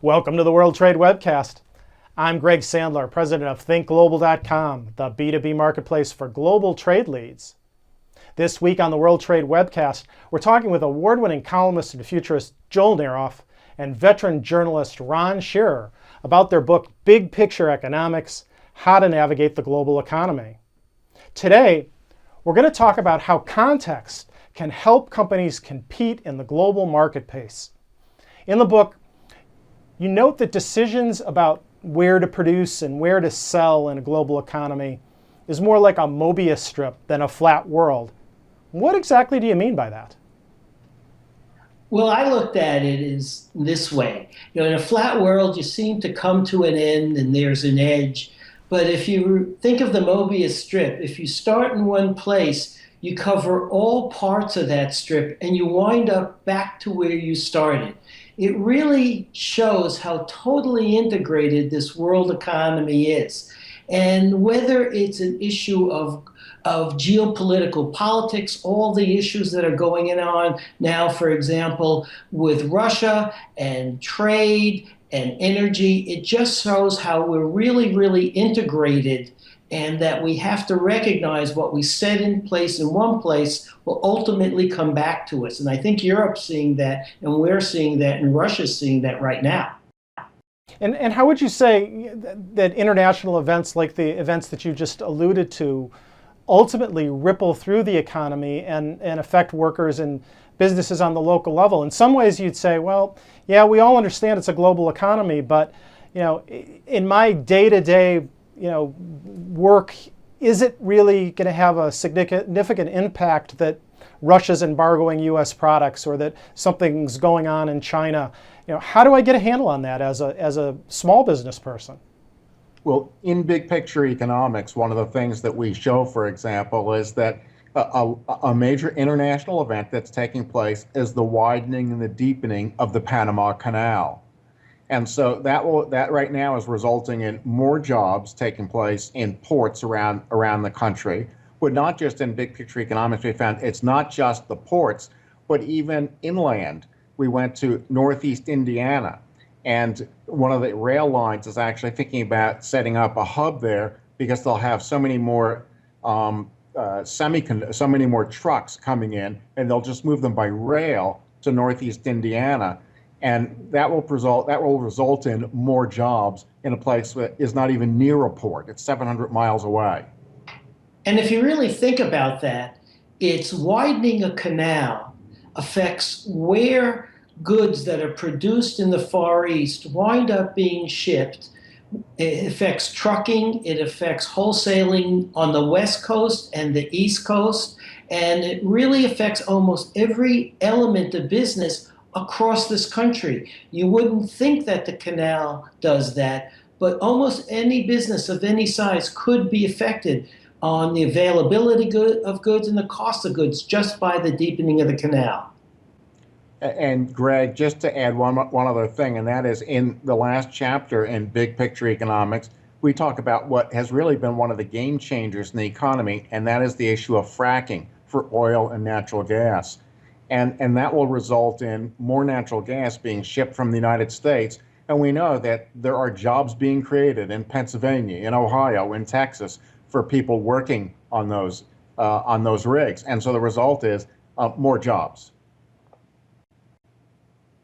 Welcome to the World Trade Webcast. I'm Greg Sandler, president of ThinkGlobal.com, the B2B marketplace for global trade leads. This week on the World Trade Webcast, we're talking with award-winning columnist and futurist Joel Naroff and veteran journalist Ron Scherer about their book, Big Picture Economics: How to Navigate the Global Economy. Today, we're going to talk about how context can help companies compete in the global marketplace. In the book, you note that decisions about where to produce and where to sell in a global economy is more like a mobius strip than a flat world. What exactly do you mean by that? Well, I looked at it as this way. In a flat world, you seem to come to an end and there's an edge. But if you think of the mobius strip, if you start in one place, you cover all parts of that strip and you wind up back to where you started. It really shows how totally integrated this world economy is. And whether it's an issue of geopolitical politics, all the issues that are going on now, for example, with Russia and trade and energy, it just shows how we're really, really integrated, and that we have to recognize what we set in place in one place will ultimately come back to us. And I think Europe's seeing that, and we're seeing that, and Russia's seeing that right now. And how would you say that international events like the events that you just alluded to ultimately ripple through the economy and affect workers and businesses on the local level? In some ways you'd say, well, yeah, we all understand it's a global economy, but in my day-to-day work, is it really going to have a significant impact that Russia's embargoing U.S. products or that something's going on in China? How do I get a handle on that as a small business person? Well, in big picture economics, one of the things that we show, for example, is that a major international event that's taking place is the widening and the deepening of the Panama Canal. And so that right now is resulting in more jobs taking place in ports around the country, but not just in big picture economics. We found it's not just the ports, but even inland. We went to Northeast Indiana, and one of the rail lines is actually thinking about setting up a hub there because they'll have so many more so many more trucks coming in, and they'll just move them by rail to Northeast Indiana. And that will result in more jobs in a place that is not even near a port. It's 700 miles away. And if you really think about that, it's widening a canal affects where goods that are produced in the Far East wind up being shipped. It affects trucking, it affects wholesaling on the West Coast and the East Coast, and it really affects almost every element of business across this country. You wouldn't think that the canal does that, but almost any business of any size could be affected on the availability of goods and the cost of goods just by the deepening of the canal. And Greg, just to add one other thing, and that is in the last chapter in Big Picture Economics, we talk about what has really been one of the game changers in the economy, and that is the issue of fracking for oil and natural gas. And that will result in more natural gas being shipped from the United States. And we know that there are jobs being created in Pennsylvania, in Ohio, in Texas for people working on those rigs. And so the result is more jobs.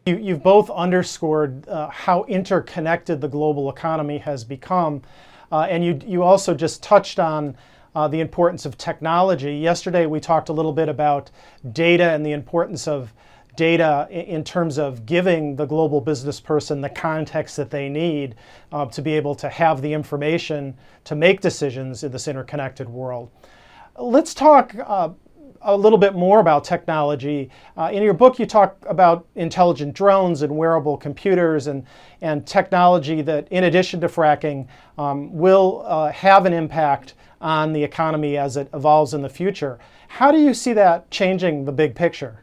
You've both underscored how interconnected the global economy has become. And you also just touched on the importance of technology. Yesterday we talked a little bit about data and the importance of data in terms of giving the global business person the context that they need to be able to have the information to make decisions in this interconnected world. Let's talk a little bit more about technology. In your book you talk about intelligent drones and wearable computers and technology that, in addition to fracking, will have an impact on the economy as it evolves in the future. How do you see that changing the big picture?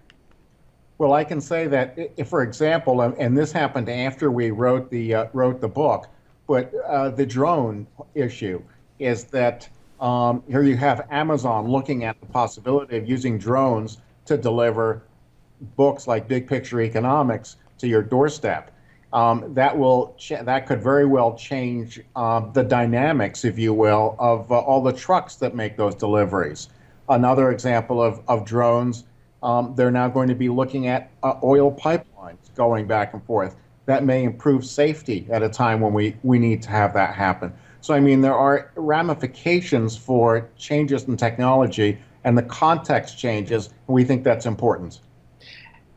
Well, I can say that, if, for example, and this happened after we wrote the book, but the drone issue is that here you have Amazon looking at the possibility of using drones to deliver books like Big Picture Economics to your doorstep. that could very well change the dynamics, if you will, of all the trucks that make those deliveries. Another example of drones, they're now going to be looking at oil pipelines going back and forth. That may improve safety at a time when we need to have that happen. So, I mean, there are ramifications for changes in technology, and the context changes, and we think that's important.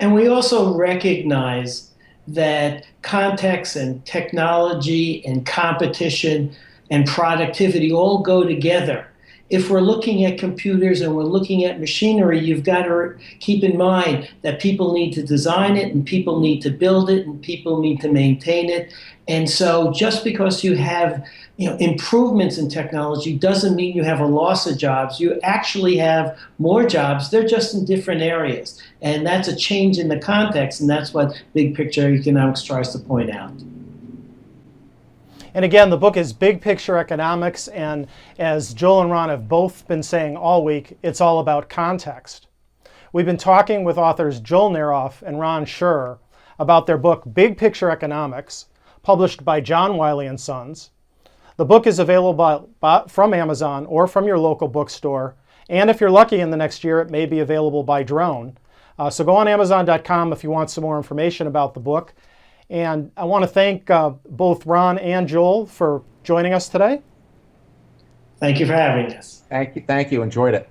And we also recognize that context and technology and competition and productivity all go together. If we're looking at computers and we're looking at machinery, you've got to keep in mind that people need to design it, and people need to build it, and people need to maintain it. And so just because you have improvements in technology doesn't mean you have a loss of jobs. You actually have more jobs. They're just in different areas. And that's a change in the context, and that's what big picture economics tries to point out. And again, the book is Big Picture Economics, and as Joel and Ron have both been saying all week, it's all about context. We've been talking with authors Joel Naroff and Ron Scherer about their book Big Picture Economics, published by John Wiley & Sons. The book is available from Amazon or from your local bookstore, and if you're lucky in the next year, it may be available by drone. So go on Amazon.com if you want some more information about the book. And I want to thank both Ron and Joel for joining us today. Thank you for having us. Thank you. Enjoyed it.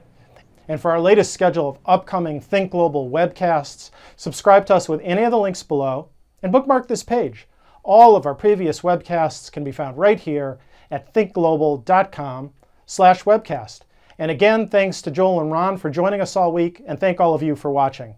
And for our latest schedule of upcoming Think Global webcasts, subscribe to us with any of the links below and bookmark this page. All of our previous webcasts can be found right here at thinkglobal.com/webcast. And again, thanks to Joel and Ron for joining us all week, and thank all of you for watching.